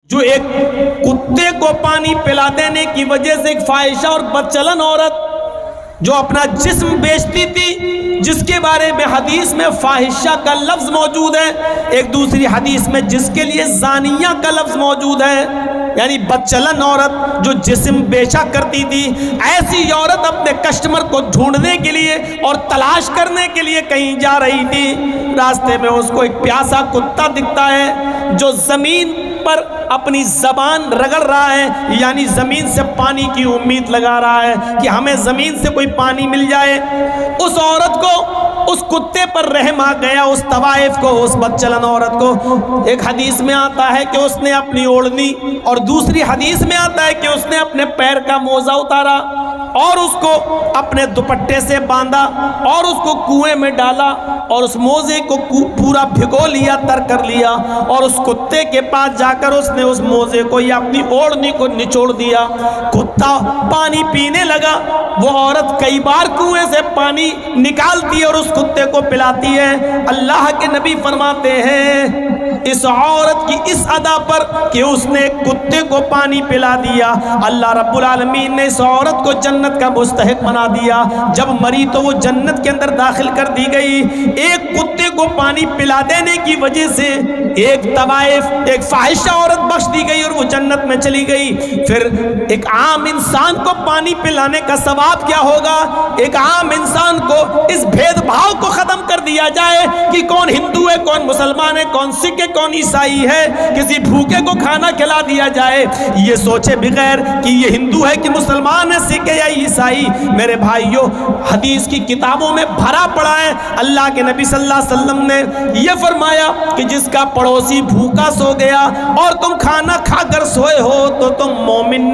جو ایک کتے کو پانی پلا دینے کی وجہ سے ایک فاحشہ اور بدچلن عورت جو اپنا جسم بیچتی تھی، جس کے بارے میں حدیث میں فاحشہ کا لفظ موجود ہے، ایک دوسری حدیث میں جس کے لیے زانیہ کا لفظ موجود ہے، یعنی بدچلن عورت جو جسم بیچا کرتی تھی، ایسی عورت اپنے کسٹمر کو ڈھونڈنے کے لیے اور تلاش کرنے کے لیے کہیں جا رہی تھی، راستے میں اس کو ایک پیاسا کتا دکھتا ہے جو زمین پر اپنی زبان رگڑ رہا ہے، یعنی زمین سے پانی کی امید لگا رہا ہے کہ ہمیں زمین سے کوئی پانی مل جائے۔ اس عورت کو اس کتے پر رحم آ گیا، اس طوائف کو، اس بدچلن عورت کو۔ ایک حدیث میں آتا ہے کہ اس نے اپنی اوڑھنی، اور دوسری حدیث میں آتا ہے کہ اس نے اپنے پیر کا موزہ اتارا اور اس کو اپنے دوپٹے سے باندھا اور اس کو کنویں میں ڈالا اور اس موزے کو پورا بھگو لیا، تر کر لیا، اور اس کتے کے پاس جا کر اس نے اس موزے کو یا اپنی اوڑھنی کو نچوڑ دیا۔ کتا پانی پینے لگا، وہ عورت کئی بار کنویں سے پانی نکالتی ہے اور اس کتے کو پلاتی ہے۔ اللہ کے نبی فرماتے ہیں اس عورت کی اس ادا پر کہ اس نے کتے کو پانی پلا دیا، اللہ رب العالمین نے اس عورت کو جنت کا مستحق بنا دیا۔ جب مری تو وہ جنت کے اندر داخل کر دی گئی۔ ایک کتے کو پانی پلا دینے کی وجہ سے ایک طوائف، ایک فاحشہ عورت بخش دی گئی اور وہ جنت میں چلی گئی۔ پھر ایک عام انسان کو پانی پلانے کا ثواب کیا ہوگا؟ ایک عام انسان کو اس بھید بھاؤ کو ختم کر دیا جائے کہ کون ہندو ہے، کون مسلمان ہے، کون سکھ ہے، کون عیسائی ہے، کسی بھوکے کو کھانا کھلا دیا جائے، یہ سوچے بغیر کہ یہ ہندو ہے کہ مسلمان ہے، سکھ ہے یا عیسائی۔ میرے بھائیوں، حدیث کی کتابوں میں بھرا پڑا ہے، اللہ کے نبی صلی اللہ علیہ وسلم نے یہ فرمایا کہ جس کا پڑوسی بھوکا سو گیا اور تم کھانا کھا کر سوئے ہو تو تم مومن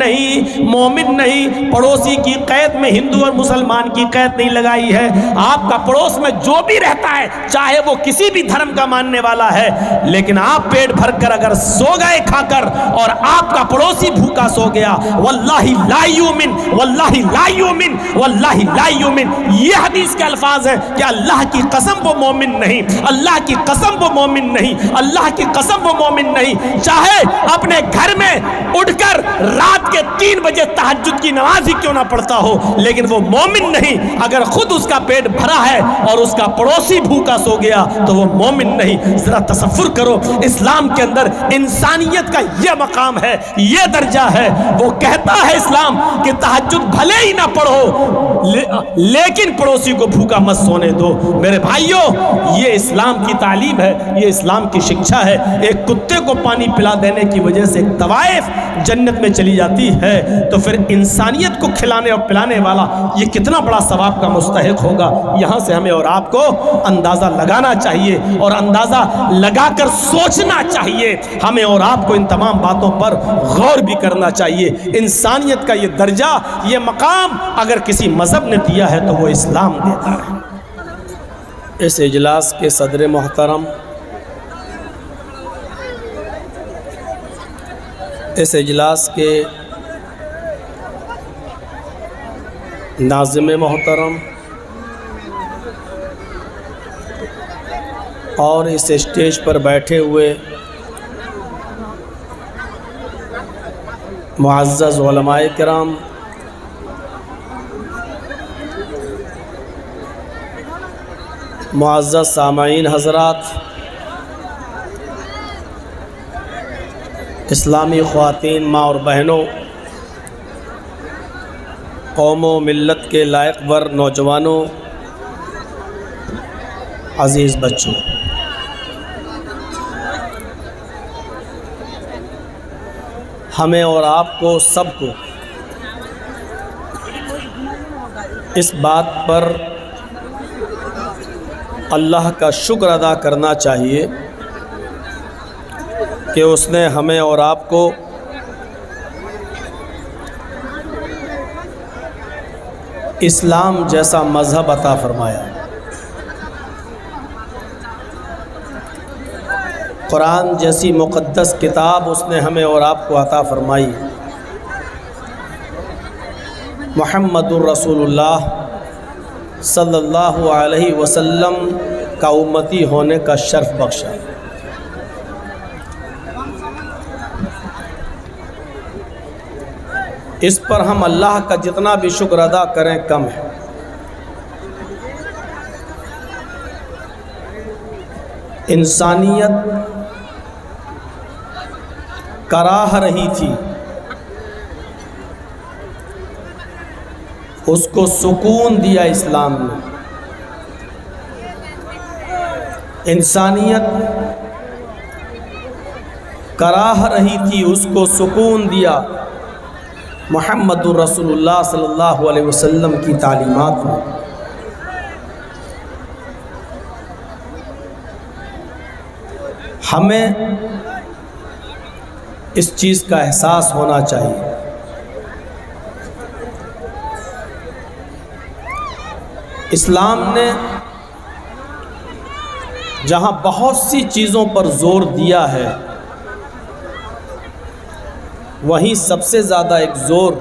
نہیں۔ پڑوسی کی قید میں ہندو اور مسلمان کی قید نہیں لگائی ہے۔ آپ کا پڑوس میں جو بھی رہتا ہے، چاہے وہ کسی بھی دھرم کا ماننے والا ہے، لیکن آپ پیٹ بھر کر اگر سو گئے کھا کر اور آپ کا پڑوسی بھوکا سو گیا، واللہ لا یؤمن، واللہ لا یؤمن، واللہ لا یؤمن، یہ حدیث کے الفاظ ہیں کہ اللہ کی قسم وہ مومن نہیں، اللہ کی قسم وہ مومن نہیں، اللہ کی قسم وہ مومن نہیں۔ چاہے اپنے گھر میں اٹھ کر رات کے 3 بجے تہجد کی نماز ہی کیوں نہ پڑھتا ہو، لیکن وہ مومن نہیں۔ اگر خود اس کا پیٹ بھرا ہے اور اس کا پڑوسی بھوکا سو گیا تو وہ مومن نہیں۔ ذرا تصور کرو، اسلام کے اندر انسانیت کا یہ مقام ہے، یہ درجہ ہے۔ وہ کہتا ہے اسلام کہ تہجد بھلے ہی نہ پڑھو لیکن پڑوسی کو بھوکا مت سونے دو۔ میرے بھائیوں، یہ اسلام کی تعلیم ہے، یہ اسلام کی شکشا ہے۔ ایک کتے کو پانی پلا دینے کی وجہ سے ایک طوائف جنت میں چلی جاتی ہے، تو پھر انسانیت کو کھلانے اور پلانے والا یہ کتنا بڑا ثواب کا مستحق ہوگا۔ یہاں سے ہمیں اور آپ کو اندازہ لگانا چاہیے اور اندازہ لگا کر سوچنا چاہیے۔ ہمیں اور آپ کو ان تمام باتوں پر غور بھی کرنا چاہیے۔ انسانیت کا یہ درجہ، یہ مقام اگر کسی مذہب نے دیا ہے تو وہ اسلام دیتا ہے۔ اس اجلاس کے صدر محترم، اس اجلاس کے ناظم محترم اور اس اسٹیج پر بیٹھے ہوئے معزز علماء کرام، معزز سامعین حضرات، اسلامی خواتین، ماں اور بہنوں، قوم و ملت کے لائق ور نوجوانوں، عزیز بچوں، ہمیں اور آپ کو سب کو اس بات پر اللہ کا شکر ادا کرنا چاہیے کہ اس نے ہمیں اور آپ کو اسلام جیسا مذہب عطا فرمایا۔ قرآن جیسی مقدس کتاب اس نے ہمیں اور آپ کو عطا فرمائی۔ محمد الرسول اللہ صلی اللہ علیہ وسلم کا امتی ہونے کا شرف بخشا۔ اس پر ہم اللہ کا جتنا بھی شکر ادا کریں کم ہے۔ انسانیت کراہ رہی تھی، اس کو سکون دیا اسلام نے۔ انسانیت کراہ رہی تھی، اس کو سکون دیا محمد الرسول اللہ صلی اللہ علیہ وسلم کی تعلیمات میں۔ ہمیں اس چیز کا احساس ہونا چاہیے۔ اسلام نے جہاں بہت سی چیزوں پر زور دیا ہے، وہیں سب سے زیادہ ایک زور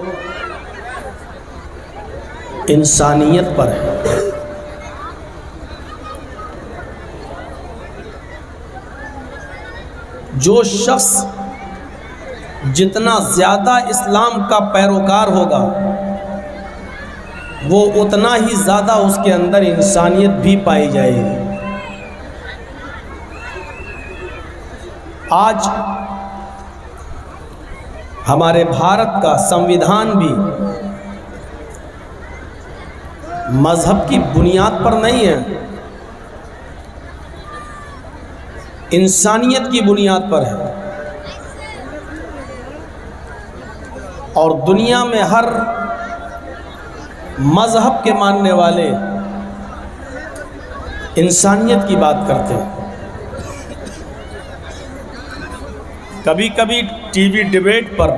انسانیت پر ہے۔ جو شخص جتنا زیادہ اسلام کا پیروکار ہوگا، وہ اتنا ہی زیادہ اس کے اندر انسانیت بھی پائی جائے گی۔ آج ہمارے بھارت کا سنویدھان بھی مذہب کی بنیاد پر نہیں ہے، انسانیت کی بنیاد پر ہے۔ اور دنیا میں ہر مذہب کے ماننے والے انسانیت کی بات کرتے ہیں۔ کبھی کبھی ٹی وی ڈیبیٹ پر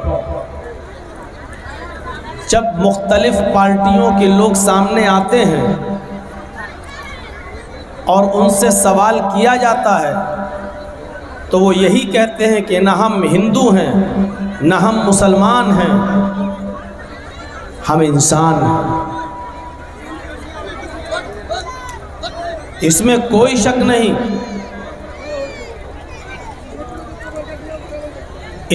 جب مختلف پارٹیوں کے لوگ سامنے آتے ہیں اور ان سے سوال کیا جاتا ہے، تو وہ یہی کہتے ہیں کہ نہ ہم ہندو ہیں نہ ہم مسلمان ہیں، ہم انسان ہیں۔ اس میں کوئی شک نہیں،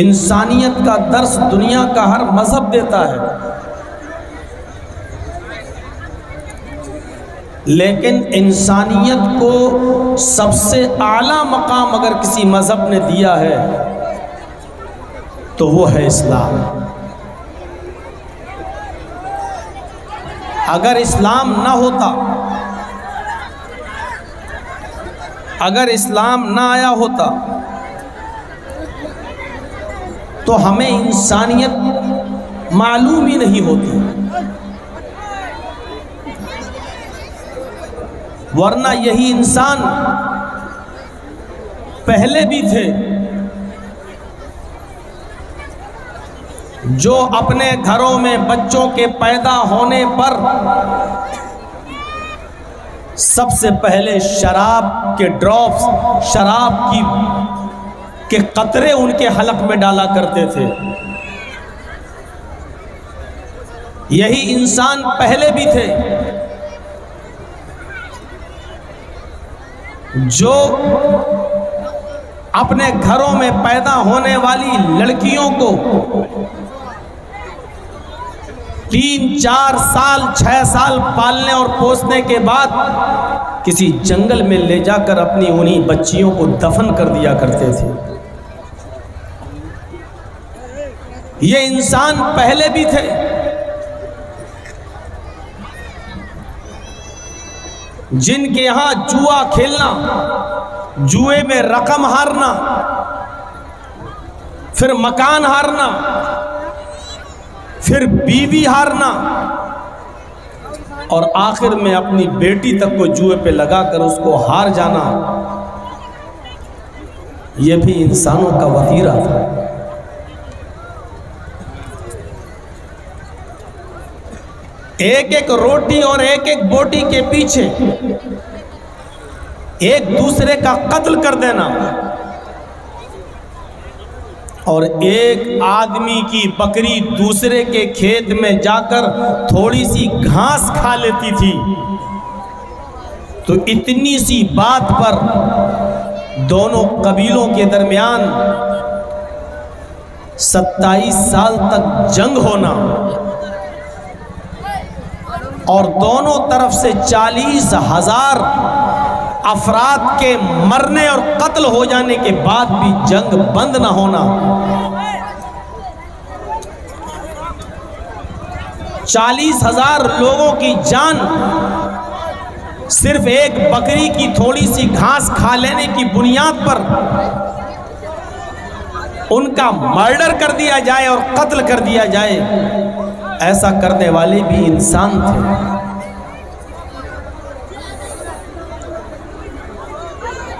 انسانیت کا درس دنیا کا ہر مذہب دیتا ہے، لیکن انسانیت کو سب سے اعلیٰ مقام اگر کسی مذہب نے دیا ہے تو وہ ہے اسلام۔ اگر اسلام نہ ہوتا، اگر اسلام نہ آیا ہوتا تو ہمیں انسانیت معلوم ہی نہیں ہوتی، ورنہ یہی انسان پہلے بھی تھے جو اپنے گھروں میں بچوں کے پیدا ہونے پر سب سے پہلے شراب کے ڈراپس، شراب کے قطرے ان کے حلق میں ڈالا کرتے تھے۔ یہی انسان پہلے بھی تھے جو اپنے گھروں میں پیدا ہونے والی لڑکیوں کو 3 4 سال 6 سال پالنے اور پوسنے کے بعد کسی جنگل میں لے جا کر اپنی انہی بچیوں کو دفن کر دیا کرتے تھے۔ یہ انسان پہلے بھی تھے۔ جن کے یہاں جوا کھیلنا، جوئے میں رقم ہارنا، پھر مکان ہارنا، پھر بیوی ہارنا، اور آخر میں اپنی بیٹی تک کو جوئے پہ لگا کر اس کو ہار جانا، یہ بھی انسانوں کا وتیرہ تھا۔ ایک ایک روٹی اور ایک ایک بوٹی کے پیچھے ایک دوسرے کا قتل کر دینا، اور ایک آدمی کی بکری دوسرے کے کھیت میں جا کر تھوڑی سی گھاس کھا لیتی تھی، تو اتنی سی بات پر دونوں قبیلوں کے درمیان 27 سال تک جنگ ہونا اور دونوں طرف سے 40,000 افراد کے مرنے اور قتل ہو جانے کے بعد بھی جنگ بند نہ ہونا، 40,000 لوگوں کی جان صرف ایک بکری کی تھوڑی سی گھاس کھا لینے کی بنیاد پر ان کا مرڈر کر دیا جائے اور قتل کر دیا جائے، ایسا کرنے والے بھی انسان تھے۔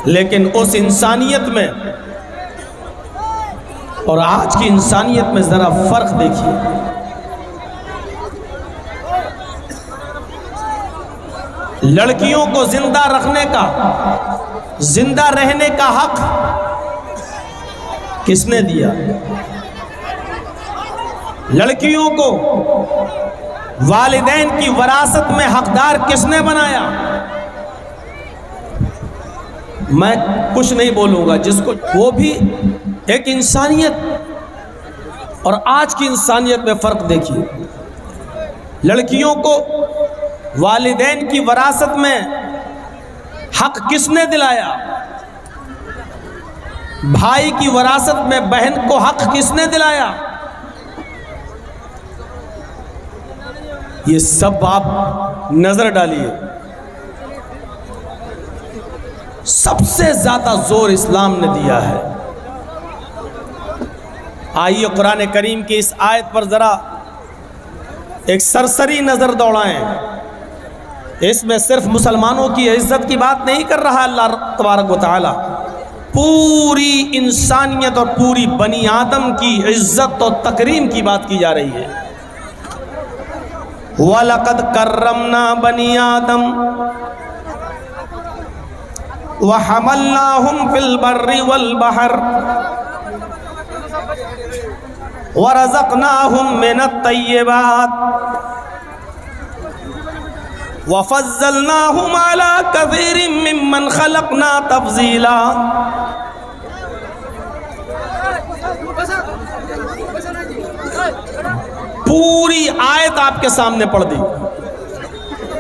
لیکن اس انسانیت میں اور آج کی انسانیت میں ذرا فرق دیکھیے۔ لڑکیوں کو زندہ رکھنے کا، زندہ رہنے کا حق کس نے دیا؟ لڑکیوں کو والدین کی وراثت میں حقدار کس نے بنایا؟ میں کچھ نہیں بولوں گا، جس کو وہ بھی ایک انسانیت اور آج کی انسانیت میں فرق دیکھیے۔ لڑکیوں کو والدین کی وراثت میں حق کس نے دلایا؟ بھائی کی وراثت میں بہن کو حق کس نے دلایا؟ یہ سب آپ نظر ڈالیے۔ سب سے زیادہ زور اسلام نے دیا ہے۔ آئیے قرآن کریم کی اس آیت پر ذرا ایک سرسری نظر دوڑائیں۔ اس میں صرف مسلمانوں کی عزت کی بات نہیں کر رہا اللہ تبارک و تعالی، پوری انسانیت اور پوری بنی آدم کی عزت اور تکریم کی بات کی جا رہی ہے۔ وَلَقَدْ كَرَّمْنَا بَنِي آدَمَ وَحَمَلْنَاهُمْ فِي الْبَرِّ وَالْبَحْرِ وَرَزَقْنَاهُمْ مِنَ الطَّيِّبَاتِ وَفَضَّلْنَاهُمْ عَلَى كَثِيرٍ مِّمَّنْ خَلَقْنَا تَفْضِيلًا۔ پوری آیت آپ کے سامنے پڑھ دی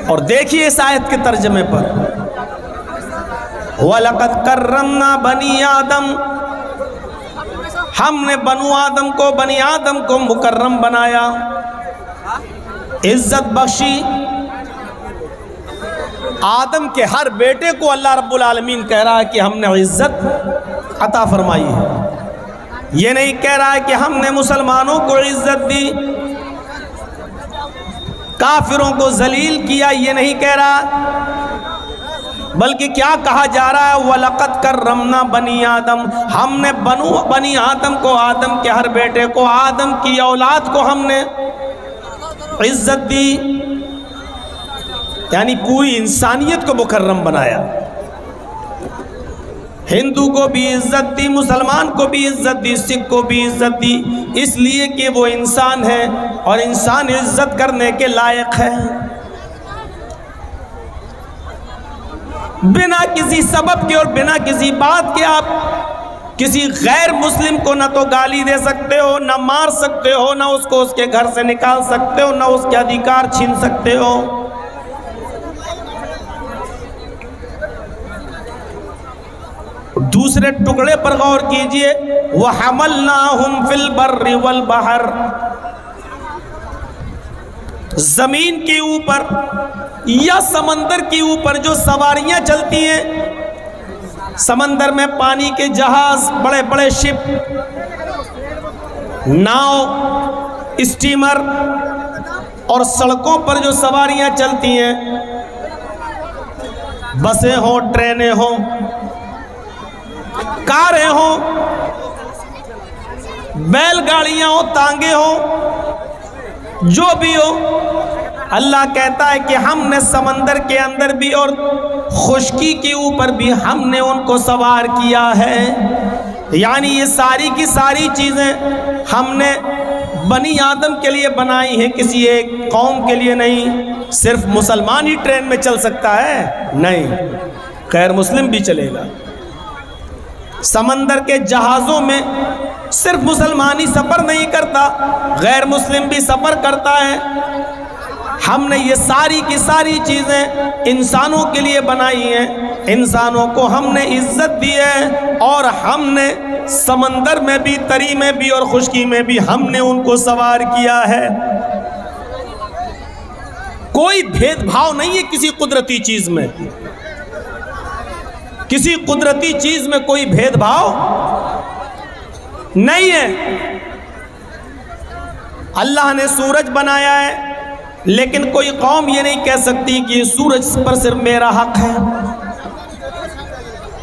اور دیکھیے اس آیت کے ترجمے پر، وَلَقَدْ كَرَّمْنَا بَنِي آدَمَ، ہم نے بنی آدم کو مکرم بنایا، عزت بخشی۔ آدم کے ہر بیٹے کو اللہ رب العالمین کہہ رہا ہے کہ ہم نے عزت عطا فرمائی ہے۔ یہ نہیں کہہ رہا ہے کہ ہم نے مسلمانوں کو عزت دی، کافروں کو ذلیل کیا، یہ نہیں کہہ رہا، بلکہ کیا کہا جا رہا ہے؟ وَلَقَدْ كَرَّمْنَا بَنِي آدَمَ، ہم نے بنی آدم کو، آدم کے ہر بیٹے کو، آدم کی اولاد کو ہم نے عزت دی، یعنی پوری انسانیت کو مکرم بنایا۔ ہندو کو بھی عزت دی، مسلمان کو بھی عزت دی، سکھ کو بھی عزت دی، اس لیے کہ وہ انسان ہے اور انسان عزت کرنے کے لائق ہے۔ بنا کسی سبب کے اور بنا کسی بات کے آپ کسی غیر مسلم کو نہ تو گالی دے سکتے ہو، نہ مار سکتے ہو، نہ اس کو اس کے گھر سے نکال سکتے ہو، نہ اس کے ادھیکار چھین سکتے ہو۔ دوسرے ٹکڑے پر غور کیجئے، وَحَمَلْنَاهُمْ فِي الْبَرِّ وَالْبَحْرِ، زمین کے اوپر یا سمندر کے اوپر جو سواریاں چلتی ہیں، سمندر میں پانی کے جہاز، بڑے بڑے شپ، ناؤ، اسٹیمر، اور سڑکوں پر جو سواریاں چلتی ہیں، بسیں ہوں، ٹرینیں ہوں، کاریں ہوں، بیل گاڑیاں ہوں، تانگے ہوں، جو بھی ہو، اللہ کہتا ہے کہ ہم نے سمندر کے اندر بھی اور خشکی کے اوپر بھی ہم نے ان کو سوار کیا ہے۔ یعنی یہ ساری کی ساری چیزیں ہم نے بنی آدم کے لیے بنائی ہیں، کسی ایک قوم کے لیے نہیں۔ صرف مسلمان ہی ٹرین میں چل سکتا ہے؟ نہیں، غیر مسلم بھی چلے گا۔ سمندر کے جہازوں میں صرف مسلمان ہی سفر نہیں کرتا، غیر مسلم بھی سفر کرتا ہے۔ ہم نے یہ ساری کی ساری چیزیں انسانوں کے لیے بنائی ہیں، انسانوں کو ہم نے عزت دی ہے، اور ہم نے سمندر میں بھی، تری میں بھی اور خشکی میں بھی ہم نے ان کو سوار کیا ہے۔ کوئی بھید بھاؤ نہیں ہے کسی قدرتی چیز میں، کسی قدرتی چیز میں کوئی بھید بھاؤ نہیں ہے۔ اللہ نے سورج بنایا ہے، لیکن کوئی قوم یہ نہیں کہہ سکتی کہ یہ سورج پر صرف میرا حق ہے۔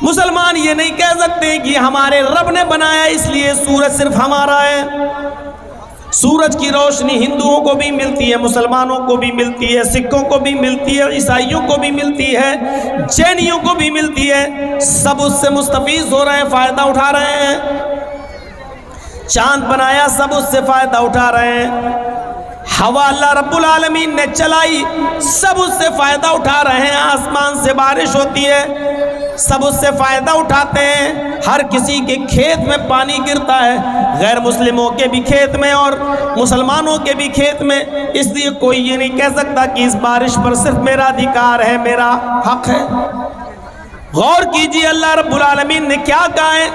مسلمان یہ نہیں کہہ سکتے کہ ہمارے رب نے بنایا اس لیے سورج صرف ہمارا ہے۔ سورج کی روشنی ہندوؤں کو بھی ملتی ہے، مسلمانوں کو بھی ملتی ہے، سکھوں کو بھی ملتی ہے، عیسائیوں کو بھی ملتی ہے، جینیوں کو بھی ملتی ہے، سب اس سے مستفیض ہو رہے ہیں، فائدہ اٹھا رہے ہیں۔ چاند بنایا، سب اس سے فائدہ اٹھا رہے ہیں۔ ہوا اللہ رب العالمین نے چلائی، سب اس سے فائدہ اٹھا رہے ہیں۔ آسمان سے بارش ہوتی ہے، سب اس سے فائدہ اٹھاتے ہیں۔ ہر کسی کے کھیت میں پانی گرتا ہے، غیر مسلموں کے بھی کھیت میں اور مسلمانوں کے بھی کھیت میں، اس لیے کوئی یہ نہیں کہہ سکتا کہ اس بارش پر صرف میرا ادھیکار ہے، میرا حق ہے۔ غور کیجئے اللہ رب العالمین نے کیا کہا ہے،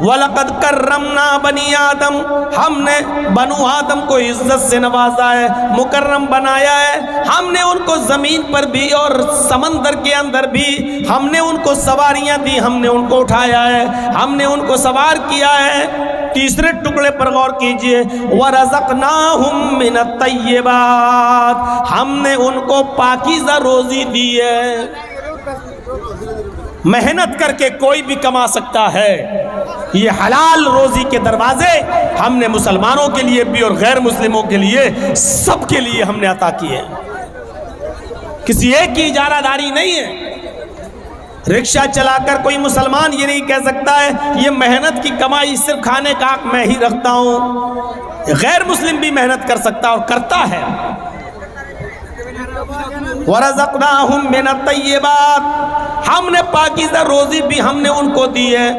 وَلَقَدْ كَرَّمْنَا بَنِي آدم، ہم نے بنو آدم کو عزت سے نوازا ہے، مکرم بنایا ہے۔ ہم نے ان کو زمین پر بھی اور سمندر کے اندر بھی ہم نے ان کو سواریاں دی، ہم نے ان کو اٹھایا ہے، ہم نے ان کو سوار کیا ہے۔ تیسرے ٹکڑے پر غور کیجئے، وَرَزَقْنَاهُم مِّنَ الطَّيِّبَاتِ، ہم نے ان کو پاکیزہ روزی دی ہے۔ محنت کر کے کوئی بھی کما سکتا ہے، یہ حلال روزی کے دروازے ہم نے مسلمانوں کے لیے بھی اور غیر مسلموں کے لیے، سب کے لیے ہم نے عطا کیے ہیں۔ کسی ایک کی اجارہ داری نہیں ہے۔ رکشہ چلا کر کوئی مسلمان یہ نہیں کہہ سکتا ہے یہ محنت کی کمائی صرف کھانے کا حق میں ہی رکھتا ہوں۔ غیر مسلم بھی محنت کر سکتا اور کرتا ہے۔ وَرَزَقْنَاهُم مِّنَ الطَّيِّبَاتِ، ہم نے پاکیزہ روزی بھی ہم نے ان کو دی ہے۔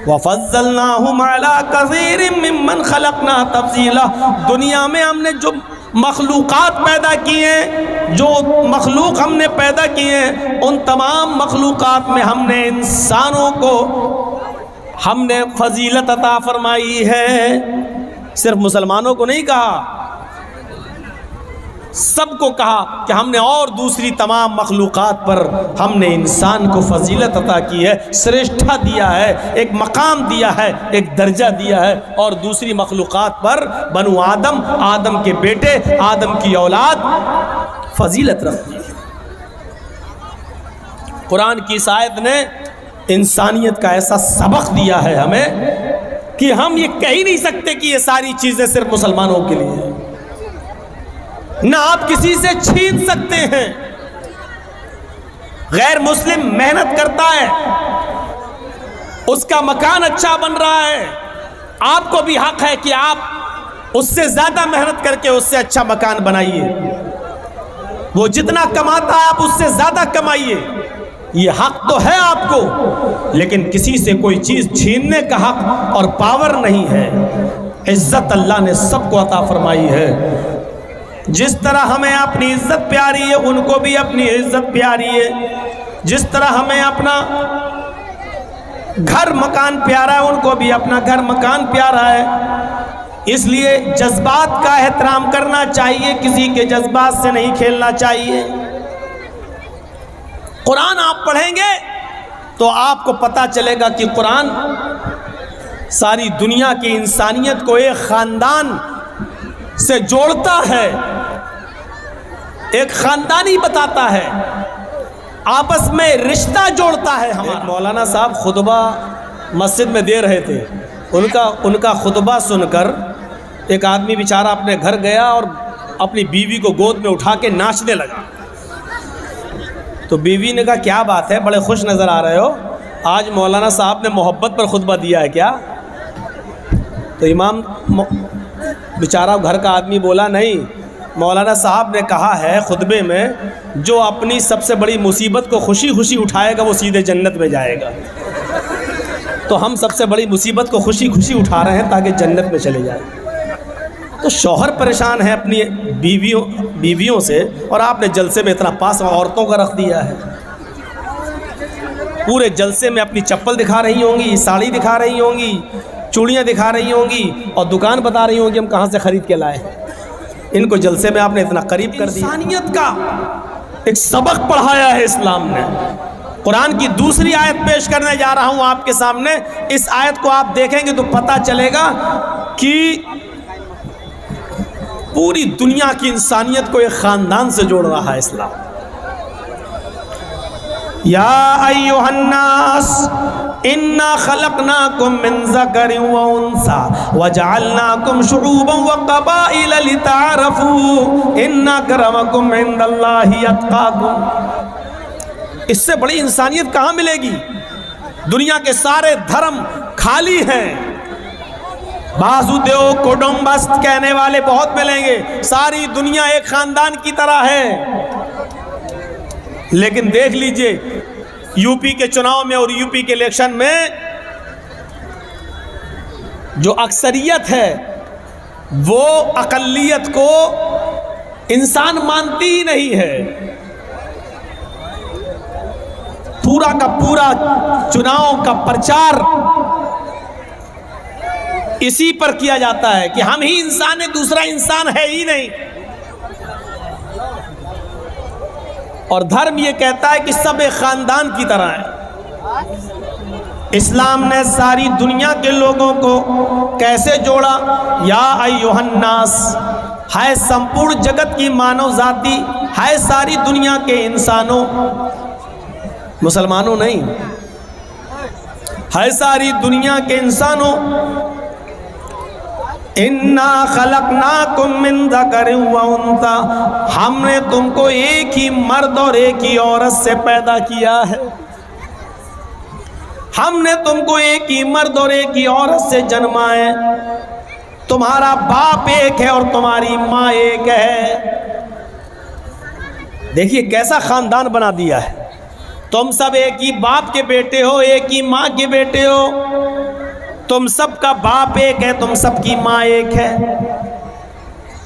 وَفَضَّلْنَاهُمْ عَلَىٰ كَثِيرٍ مِّمَّنْ خَلَقْنَا تَفْضِيلًا، دنیا میں ہم نے جو مخلوقات پیدا کی ہیں، جو مخلوق ہم نے پیدا کی ہیں، ان تمام مخلوقات میں ہم نے انسانوں کو ہم نے فضیلت عطا فرمائی ہے۔ صرف مسلمانوں کو نہیں کہا، سب کو کہا کہ ہم نے اور دوسری تمام مخلوقات پر ہم نے انسان کو فضیلت عطا کی ہے، سریشٹھا دیا ہے، ایک مقام دیا ہے، ایک درجہ دیا ہے، اور دوسری مخلوقات پر بنو آدم، آدم کے بیٹے، آدم کی اولاد فضیلت رکھتی ہے۔ قرآن کی اس آیت نے انسانیت کا ایسا سبق دیا ہے ہمیں کہ ہم یہ کہہ ہی نہیں سکتے کہ یہ ساری چیزیں صرف مسلمانوں کے لیے ہیں، نہ آپ کسی سے چھین سکتے ہیں۔ غیر مسلم محنت کرتا ہے، اس کا مکان اچھا بن رہا ہے، آپ کو بھی حق ہے کہ آپ اس سے زیادہ محنت کر کے اس سے اچھا مکان بنائیے۔ وہ جتنا کماتا ہے آپ اس سے زیادہ کمائیے، یہ حق تو ہے آپ کو، لیکن کسی سے کوئی چیز چھیننے کا حق اور پاور نہیں ہے۔ عزت اللہ نے سب کو عطا فرمائی ہے۔ جس طرح ہمیں اپنی عزت پیاری ہے، ان کو بھی اپنی عزت پیاری ہے۔ جس طرح ہمیں اپنا گھر مکان پیارا ہے، ان کو بھی اپنا گھر مکان پیارا ہے۔ اس لیے جذبات کا احترام کرنا چاہیے، کسی کے جذبات سے نہیں کھیلنا چاہیے۔ قرآن آپ پڑھیں گے تو آپ کو پتہ چلے گا کہ قرآن ساری دنیا کی انسانیت کو ایک خاندان سے جوڑتا ہے، ایک خاندانی بتاتا ہے، آپس میں رشتہ جوڑتا ہے ہمارا۔ مولانا صاحب خطبہ مسجد میں دے رہے تھے، ان کا خطبہ سن کر ایک آدمی بیچارہ اپنے گھر گیا اور اپنی بیوی کو گود میں اٹھا کے ناچنے لگا۔ تو بیوی نے کہا کیا بات ہے، بڑے خوش نظر آ رہے ہو، آج مولانا صاحب نے محبت پر خطبہ دیا ہے کیا؟ تو امام بیچارہ گھر کا آدمی بولا نہیں، مولانا صاحب نے کہا ہے خطبے میں جو اپنی سب سے بڑی مصیبت کو خوشی خوشی اٹھائے گا وہ سیدھے جنت میں جائے گا۔ تو ہم سب سے بڑی مصیبت کو خوشی خوشی اٹھا رہے ہیں تاکہ جنت میں چلے جائیں۔ تو شوہر پریشان ہے اپنی بیویوں سے، اور آپ نے جلسے میں اتنا پاس عورتوں کا رکھ دیا ہے۔ پورے جلسے میں اپنی چپل دکھا رہی ہوں گی، ساڑی دکھا رہی ہوں گی، چوڑیاں دکھا رہی ہوں گی، اور دکان بتا رہی ہوں گی ہم کہاں سے خرید کے لائے ہیں۔ ان کو جلسے میں آپ نے اتنا قریب کر دیا۔ انسانیت کا ایک سبق پڑھایا ہے اسلام نے۔ قرآن کی دوسری آیت پیش کرنے جا رہا ہوں آپ کے سامنے۔ اس آیت کو آپ دیکھیں گے تو پتہ چلے گا کہ پوری دنیا کی انسانیت کو ایک خاندان سے جوڑ رہا ہے اسلام۔ یا ایھا الناس انا خلقناکم من ذکر و انثی وجعلناکم شعوبا وقبائل لتعارفوا ان اکرمکم عند اللہ اتقاکم۔ اس سے بڑی انسانیت کہاں ملے گی؟ دنیا کے سارے دھرم خالی ہیں، باسودیو کوڈمبس کہنے والے بہت ملیں گے، ساری دنیا ایک خاندان کی طرح ہے۔ لیکن دیکھ لیجئے یو پی کے چناؤ میں اور یو پی کے الیکشن میں جو اکثریت ہے وہ اقلیت کو انسان مانتی ہی نہیں ہے۔ پورا کا پورا چناؤ کا پرچار اسی پر کیا جاتا ہے کہ ہم ہی انسان ہیں، دوسرا انسان ہے ہی نہیں۔ اور دھرم یہ کہتا ہے کہ سب ایک خاندان کی طرح ہے۔ اسلام نے ساری دنیا کے لوگوں کو کیسے جوڑا؟ یا ایھا الناس، ہے سمپورن جگت کی مانو ذاتی، ہے ساری دنیا کے انسانوں، مسلمانوں نہیں، ہے ساری دنیا کے انسانوں۔ انا خلقناکم من ذکر و انثی، ہم نے تم کو ایک ہی مرد اور ایک ہی عورت سے پیدا کیا ہے۔ ہم نے تم کو ایک ہی مرد اور ایک ہی عورت سے جنما ہے۔ تمہارا باپ ایک ہے اور تمہاری ماں ایک ہے۔ دیکھیے کیسا خاندان بنا دیا ہے۔ تم سب ایک ہی باپ کے بیٹے ہو، ایک ہی ماں کے بیٹے ہو، تم سب کا باپ ایک ہے، تم سب کی ماں ایک ہے۔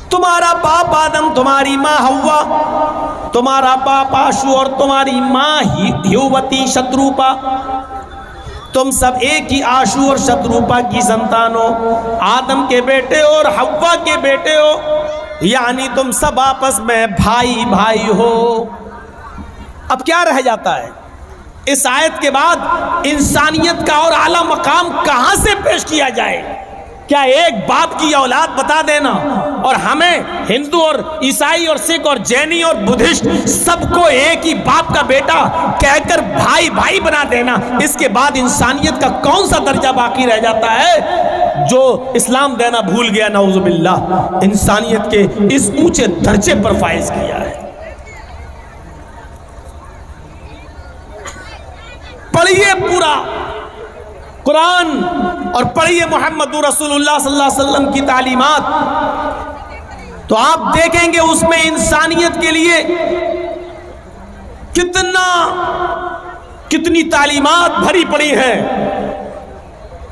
تمہارا باپ آدم، تمہاری ماں حوا، تمہارا باپ آشو اور تمہاری ماں ہیووتی شتروپا، تم سب ایک ہی آشو اور شتروپا کی سنتان ہو، آدم کے بیٹے ہو اور حوا کے بیٹے ہو، یعنی تم سب آپس میں بھائی بھائی ہو۔ اب کیا رہ جاتا ہے؟ اس آیت کے بعد انسانیت کا اور اعلیٰ مقام کہاں سے پیش کیا جائے؟ کیا ایک باپ کی اولاد بتا دینا اور ہمیں ہندو اور عیسائی اور سکھ اور جینی اور بدھسٹ سب کو ایک ہی باپ کا بیٹا کہہ کر بھائی بھائی بنا دینا، اس کے بعد انسانیت کا کون سا درجہ باقی رہ جاتا ہے جو اسلام دینا بھول گیا؟ نعوذ باللہ، انسانیت کے اس اونچے درجے پر فائز کیا ہے۔ پڑھیے پورا قرآن اور پڑھیے محمد رسول اللہ صلی اللہ علیہ وسلم کی تعلیمات، تو آپ دیکھیں گے اس میں انسانیت کے لیے کتنی تعلیمات بھری پڑی ہیں۔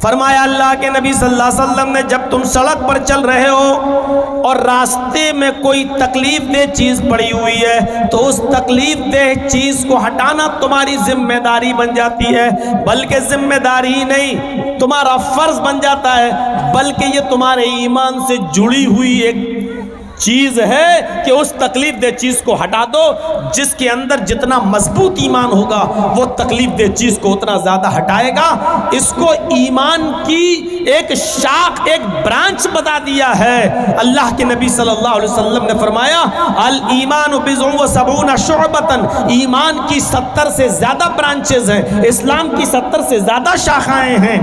فرمایا اللہ کے نبی صلی اللہ علیہ وسلم نے، جب تم سڑک پر چل رہے ہو اور راستے میں کوئی تکلیف دہ چیز پڑی ہوئی ہے تو اس تکلیف دہ چیز کو ہٹانا تمہاری ذمہ داری بن جاتی ہے، بلکہ ذمہ داری ہی نہیں تمہارا فرض بن جاتا ہے، بلکہ یہ تمہارے ایمان سے جڑی ہوئی ایک چیز ہے کہ اس تکلیف دہ چیز کو ہٹا دو۔ جس کے اندر جتنا مضبوط ایمان ہوگا وہ تکلیف دہ چیز کو اتنا زیادہ ہٹائے گا۔ اس کو ایمان کی ایک شاخ، ایک برانچ بتا دیا ہے۔ اللہ کے نبی صلی اللہ علیہ وسلم نے فرمایا الایمان بضع و سبعون شعبۃ، ایمان کی 70 سے زیادہ برانچز ہیں، اسلام کی 70 سے زیادہ شاخائیں ہیں۔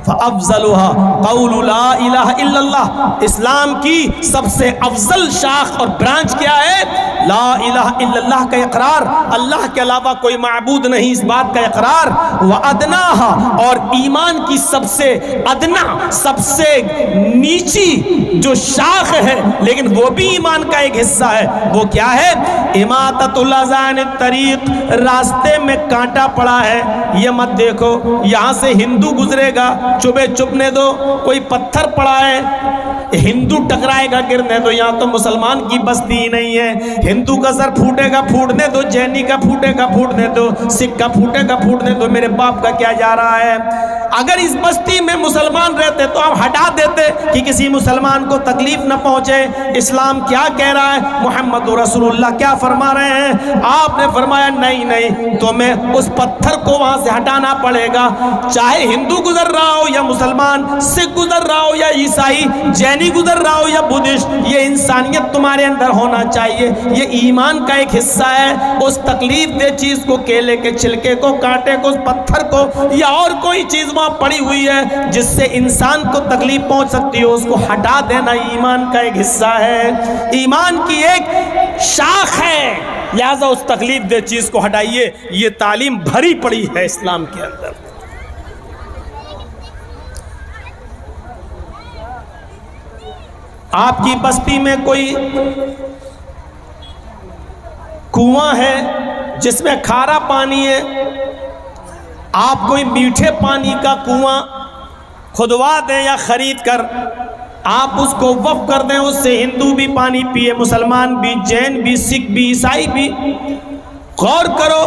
فَأَفْضَلُهَا قَوْلُ لَا إِلَهَ إِلَّا اللَّهِ، اسلام کی سب سے افضل شاخ اور برانچ کیا ہے؟ لا الہ الا اللہ کا اقرار، اللہ کے علاوہ کوئی معبود نہیں اس بات کا اقرار۔ وَأَدْنَاهَا، اور ایمان کی سب سے ادنا، سب سے نیچی جو شاخ ہے لیکن وہ بھی ایمان کا ایک حصہ ہے، وہ کیا ہے؟ اماطۃ الاذى عن الطریق، راستے میں کانٹا پڑا ہے، یہ مت دیکھو یہاں سے ہندو گزرے گا چبے چبنے دو، کوئی پتھر پڑا ہے ہندو ٹکرائے گا گرنے دو، یہاں تو مسلمان کی بستی ہی نہیں ہے، ہندو کا سر پھوٹے گا پھوٹنے دو، جینی کا پھوٹے گا پھوٹنے دو، سکھ کا پھوٹے گا پھوٹنے دو، میرے باپ کا کیا جا رہا ہے؟ اگر اس بستی میں مسلمان رہتے تو آپ ہٹا دیتے کہ کسی مسلمان کو تکلیف نہ پہنچے۔ اسلام کیا کہہ رہا ہے؟ محمد رسول اللہ کیا فرما رہے ہیں؟ آپ نے فرمایا نہیں نہیں، تمہیں اس پتھر کو وہاں سے ہٹانا پڑے گا، چاہے ہندو گزر رہا ہو یا مسلمان، سکھ گزر رہا ہو یا عیسائی، جینی گزر رہا ہو یا بدھسٹ، یہ انسانیت تمہارے اندر ہونا چاہیے، یہ ایمان کا ایک حصہ ہے۔ اس تکلیف دہ چیز کو، کیلے کے چھلکے کو، کانٹے کو، اس پتھر کو یا اور کوئی چیز وہاں پڑی ہوئی ہے جس سے انسان کو تکلیف پہنچ سکتی ہو، اس کو ہٹا دینا ایمان کا ایک حصہ ہے، ایمان کی ایک شاخ ہے، لہذا اس تکلیف دہ چیز کو ہٹائیے۔ یہ تعلیم بھری پڑی ہے اسلام کے اندر۔ آپ کی بستی میں کوئی کنواں ہے جس میں کھارا پانی ہے، آپ کوئی میٹھے پانی کا کنواں کھدوا دیں یا خرید کر آپ اس کو وقف کر دیں، اس سے ہندو بھی پانی پیے، مسلمان بھی، جین بھی، سکھ بھی، عیسائی بھی۔ غور کرو